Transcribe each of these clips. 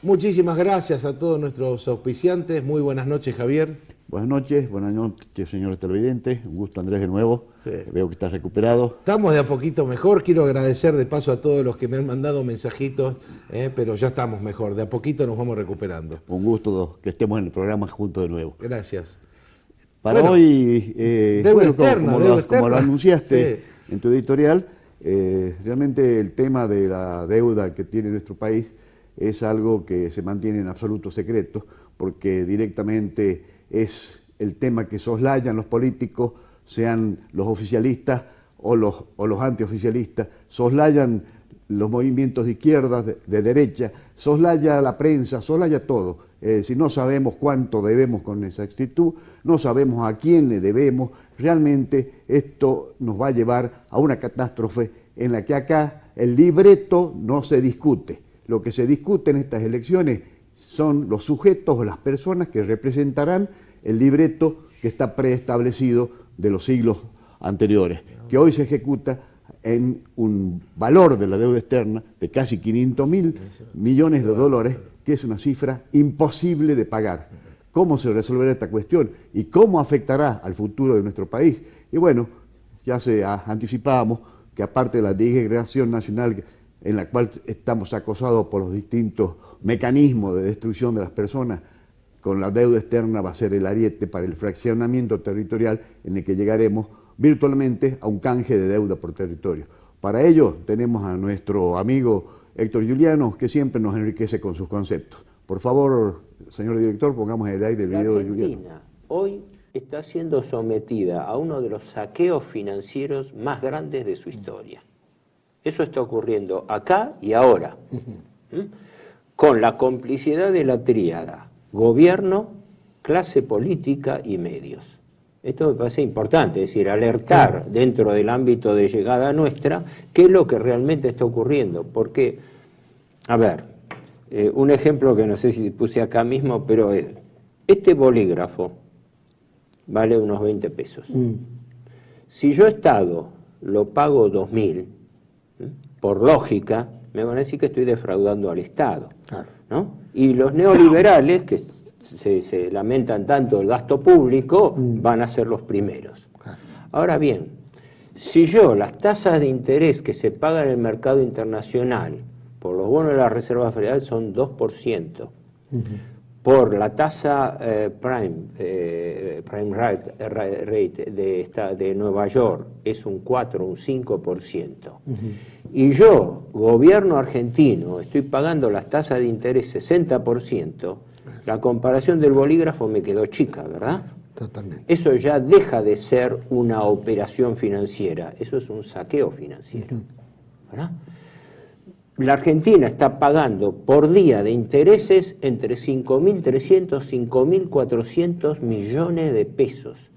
Muchísimas gracias a todos nuestros auspiciantes. Muy buenas noches, Javier. Buenas noches, señores televidentes. Un gusto, Andrés, de nuevo. Sí. Veo que estás recuperado. Estamos de a poquito mejor. Quiero agradecer de paso a todos los que me han mandado mensajitos, pero ya estamos mejor. De a poquito nos vamos recuperando. Un gusto que estemos en el programa juntos de nuevo. Gracias. Para hoy, como lo anunciaste en tu editorial, realmente el tema de la deuda que tiene nuestro país es algo que se mantiene en absoluto secreto, porque directamente es el tema que soslayan los políticos, sean los oficialistas o los antioficialistas, soslayan los movimientos de izquierda, de derecha, soslaya la prensa, soslaya todo. Si no sabemos cuánto debemos con exactitud, no sabemos a quién le debemos, realmente esto nos va a llevar a una catástrofe en la que acá el libreto no se discute. Lo que se discute en estas elecciones son los sujetos o las personas que representarán el libreto que está preestablecido de los siglos anteriores, que hoy se ejecuta en un valor de la deuda externa de casi 500.000 millones de dólares, que es una cifra imposible de pagar. ¿Cómo se resolverá esta cuestión y cómo afectará al futuro de nuestro país? Y bueno, ya anticipábamos que aparte de la disgregación nacional en la cual estamos acosados por los distintos mecanismos de destrucción de las personas, con la deuda externa va a ser el ariete para el fraccionamiento territorial en el que llegaremos virtualmente a un canje de deuda por territorio. Para ello tenemos a nuestro amigo Héctor Juliano, que siempre nos enriquece con sus conceptos. Por favor, señor director, pongamos en el aire el video de Juliano. Argentina hoy está siendo sometida a uno de los saqueos financieros más grandes de su historia. Eso está ocurriendo acá y ahora, con la complicidad de la tríada, gobierno, clase política y medios. Esto me parece importante, es decir, alertar dentro del ámbito de llegada nuestra qué es lo que realmente está ocurriendo. Porque, a ver, un ejemplo que no sé si puse acá mismo, pero este bolígrafo vale unos 20 pesos. Si yo Estado lo pago 2.000, por lógica, me van a decir que estoy defraudando al Estado, ¿no? Y los neoliberales, que se lamentan tanto el gasto público, van a ser los primeros. Ahora bien, si yo las tasas de interés que se pagan en el mercado internacional por los bonos de la Reserva Federal son 2%, por la tasa prime rate de Nueva York es un 4, un 5%, y yo, gobierno argentino, estoy pagando las tasas de interés 60%, la comparación del bolígrafo me quedó chica, ¿verdad? Totalmente. Eso ya deja de ser una operación financiera, eso es un saqueo financiero, ¿verdad? La Argentina está pagando por día de intereses entre 5.300 y 5.400 millones de pesos.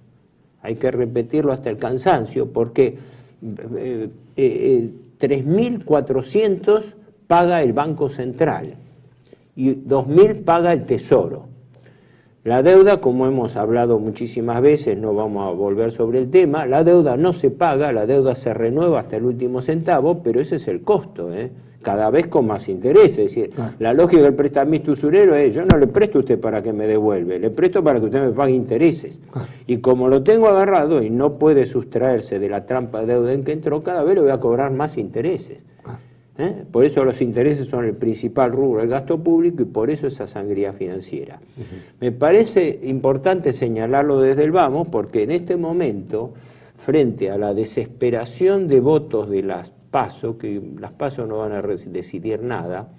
Hay que repetirlo hasta el cansancio, porque 3.400 paga el Banco Central y 2.000 paga el Tesoro. La deuda, como hemos hablado muchísimas veces, no vamos a volver sobre el tema, la deuda no se paga, la deuda se renueva hasta el último centavo, pero ese es el costo, cada vez con más interés. Es decir, la lógica del prestamista usurero es: yo no le presto a usted para que me devuelve, le presto para que usted me pague intereses. Y como lo tengo agarrado y no puede sustraerse de la trampa de deuda en que entró, cada vez le voy a cobrar más intereses. Por eso los intereses son el principal rubro del gasto público y por eso esa sangría financiera. Me parece importante señalarlo desde el vamos, porque en este momento, frente a la desesperación de votos de las PASO, que las PASO no van a decidir nada,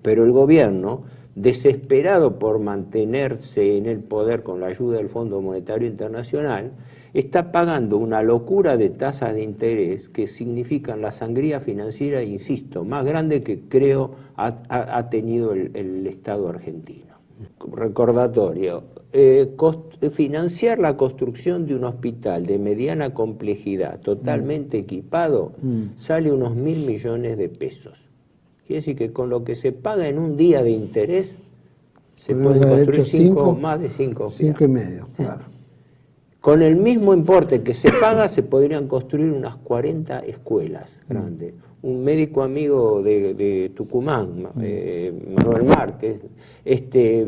pero el gobierno, desesperado por mantenerse en el poder con la ayuda del Fondo Monetario Internacional, está pagando una locura de tasas de interés que significan la sangría financiera, insisto, más grande que creo ha tenido el Estado argentino. Recordatorio, financiar la construcción de un hospital de mediana complejidad, totalmente equipado, sale unos 1.000 millones de pesos. Quiere decir que con lo que se paga en un día de interés, se pueden construir más de 5 5 y medio, claro. Con el mismo importe que se paga, se podrían construir unas 40 escuelas grandes. Un médico amigo de Tucumán, Manuel Márquez,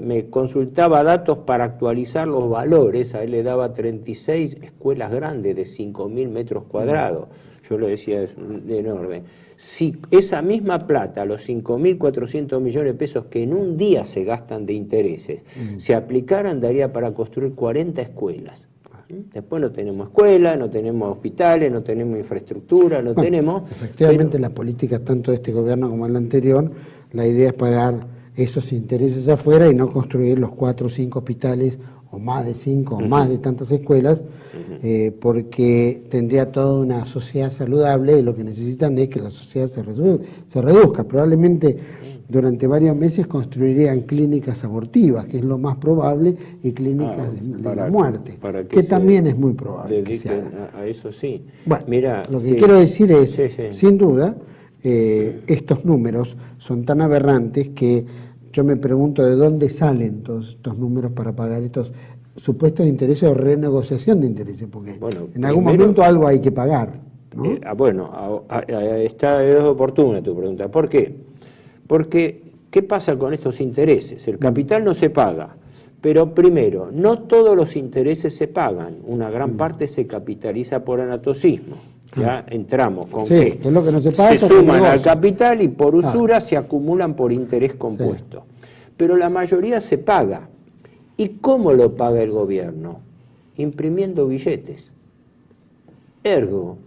me consultaba datos para actualizar los valores. A él le daba 36 escuelas grandes de 5.000 metros cuadrados. Yo le decía, es enorme. Si esa misma plata, los 5.400 millones de pesos que en un día se gastan de intereses, se aplicaran, daría para construir 40 escuelas. Después no tenemos escuelas, no tenemos hospitales, no tenemos infraestructura, no tenemos... Efectivamente, las políticas tanto de este gobierno como el anterior, la idea es pagar esos intereses afuera y no construir los 4 o 5 hospitales, o más de 5, o más de tantas escuelas, porque tendría toda una sociedad saludable, y lo que necesitan es que la sociedad se reduzca. Probablemente durante varios meses construirían clínicas abortivas, que es lo más probable, y clínicas de la muerte, que también es muy probable que se haga. A eso sí. Bueno, mira, lo que quiero decir es, sí. sin duda, estos números son tan aberrantes que yo me pregunto de dónde salen todos estos números para pagar estos supuestos intereses o renegociación de intereses, porque en algún momento algo hay que pagar, ¿no? Es oportuna tu pregunta. ¿Por qué? Porque, ¿qué pasa con estos intereses? El capital no se paga, pero primero, no todos los intereses se pagan, una gran parte se capitaliza por anatocismo. Ya entramos con que es lo que no se paga, se suman al capital y por usura se acumulan por interés compuesto. Pero la mayoría se paga. ¿Y cómo lo paga el gobierno? Imprimiendo billetes. Ergo,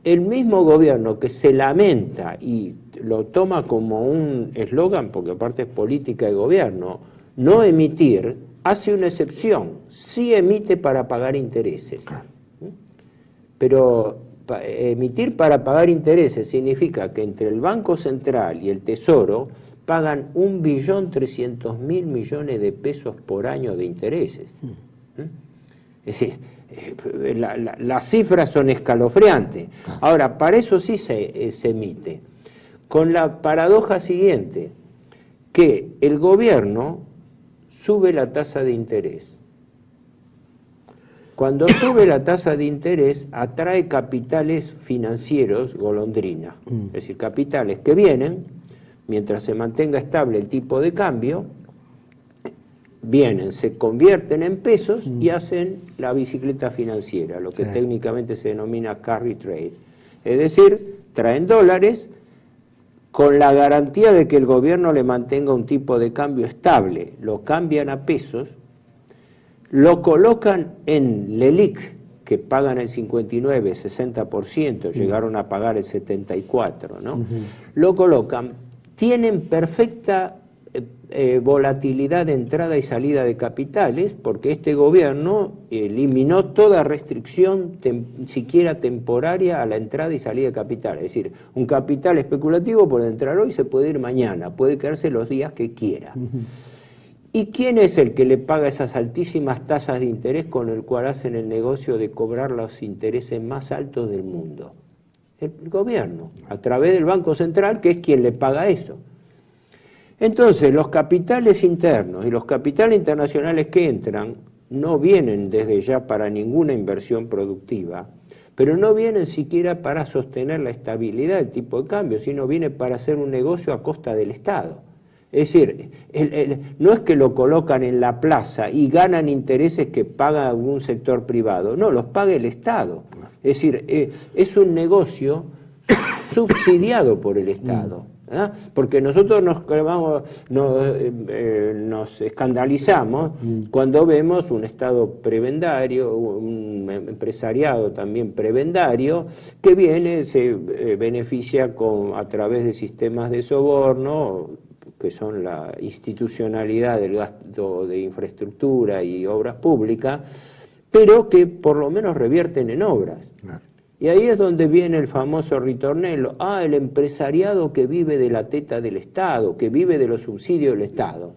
el mismo gobierno que se lamenta y lo toma como un eslogan, porque aparte es política de gobierno, no emitir, hace una excepción, sí emite para pagar intereses. Pero emitir para pagar intereses significa que entre el Banco Central y el Tesoro pagan 1.300.000 millones de pesos por año de intereses. Es decir, las cifras son escalofriantes. Ahora, para eso sí se emite, con la paradoja siguiente, que el gobierno sube la tasa de interés. Cuando sube la tasa de interés, atrae capitales financieros golondrina, es decir, capitales que vienen, mientras se mantenga estable el tipo de cambio, vienen, se convierten en pesos y hacen la bicicleta financiera, lo que técnicamente se denomina carry trade. Es decir, traen dólares con la garantía de que el gobierno le mantenga un tipo de cambio estable, lo cambian a pesos, lo colocan en LELIC, que pagan el 59, 60%, llegaron a pagar el 74%, ¿no? Lo colocan, tienen perfecta volatilidad de entrada y salida de capitales, porque este gobierno eliminó toda restricción, siquiera temporaria, a la entrada y salida de capital. Es decir, un capital especulativo puede entrar hoy, se puede ir mañana, puede quedarse los días que quiera. ¿Y quién es el que le paga esas altísimas tasas de interés con el cual hacen el negocio de cobrar los intereses más altos del mundo? El gobierno, a través del Banco Central, que es quien le paga eso. Entonces, los capitales internos y los capitales internacionales que entran no vienen desde ya para ninguna inversión productiva, pero no vienen siquiera para sostener la estabilidad del tipo de cambio, sino vienen para hacer un negocio a costa del Estado. Es decir, no es que lo colocan en la plaza y ganan intereses que paga algún sector privado, no, los paga el Estado. Es decir, es un negocio subsidiado por el Estado. ¿Ah? Porque nosotros nos escandalizamos cuando vemos un Estado prebendario, un empresariado también prebendario, que viene, se beneficia a través de sistemas de soborno, que son la institucionalidad del gasto de infraestructura y obras públicas, pero que por lo menos revierten en obras. Claro. Y ahí es donde viene el famoso ritornello, el empresariado que vive de la teta del Estado, que vive de los subsidios del Estado.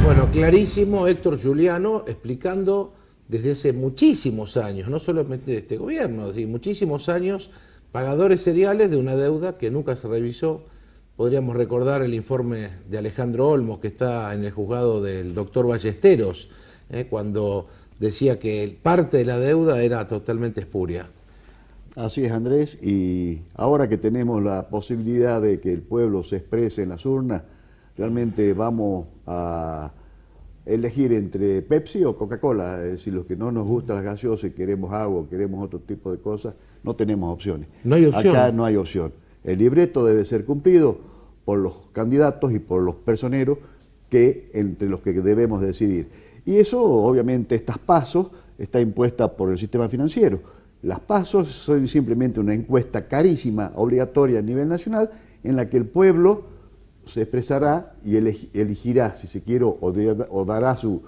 Bueno, clarísimo Héctor Giuliano explicando desde hace muchísimos años, no solamente de este gobierno, desde muchísimos años, pagadores seriales de una deuda que nunca se revisó, podríamos recordar el informe de Alejandro Olmos, que está en el juzgado del doctor Ballesteros, cuando decía que parte de la deuda era totalmente espuria. Así es, Andrés, y ahora que tenemos la posibilidad de que el pueblo se exprese en las urnas, realmente vamos a elegir entre Pepsi o Coca-Cola. Es decir, los que no nos gustan las gaseosas y queremos agua o queremos otro tipo de cosas, no tenemos opciones. No hay opción. Acá no hay opción. El libreto debe ser cumplido por los candidatos y por los personeros entre los que debemos decidir. Y eso, obviamente, estas PASO está impuesta por el sistema financiero. Las PASO son simplemente una encuesta carísima, obligatoria a nivel nacional, en la que el pueblo se expresará y elegirá, si se quiere, o dará su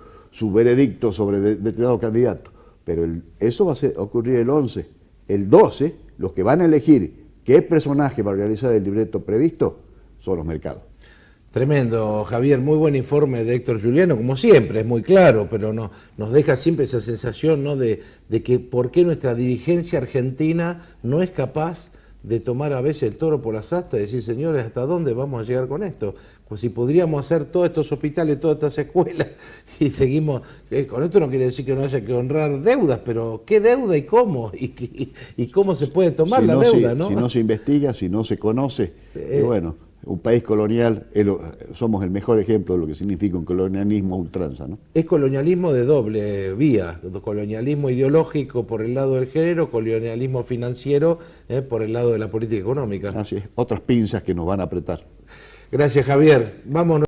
veredicto sobre determinado candidato. Pero eso va a ocurrir el 11. El 12, los que van a elegir qué personaje va a realizar el libreto previsto son los mercados. Tremendo, Javier, muy buen informe de Héctor Juliano, como siempre, es muy claro, pero nos deja siempre esa sensación, ¿no?, de que por qué nuestra dirigencia argentina no es capaz de tomar a veces el toro por las astas y decir, señores, ¿hasta dónde vamos a llegar con esto? Pues si podríamos hacer todos estos hospitales, todas estas escuelas, y seguimos, con esto no quiere decir que no haya que honrar deudas, pero ¿qué deuda y cómo? ¿Y cómo se puede tomar la deuda? ¿No? Si no se investiga, si no se conoce, y bueno, un país colonial, somos el mejor ejemplo de lo que significa un colonialismo a ultranza, ¿no? Es colonialismo de doble vía, colonialismo ideológico por el lado del género, colonialismo financiero por el lado de la política económica. Así es, otras pinzas que nos van a apretar. Gracias, Javier. Vámonos.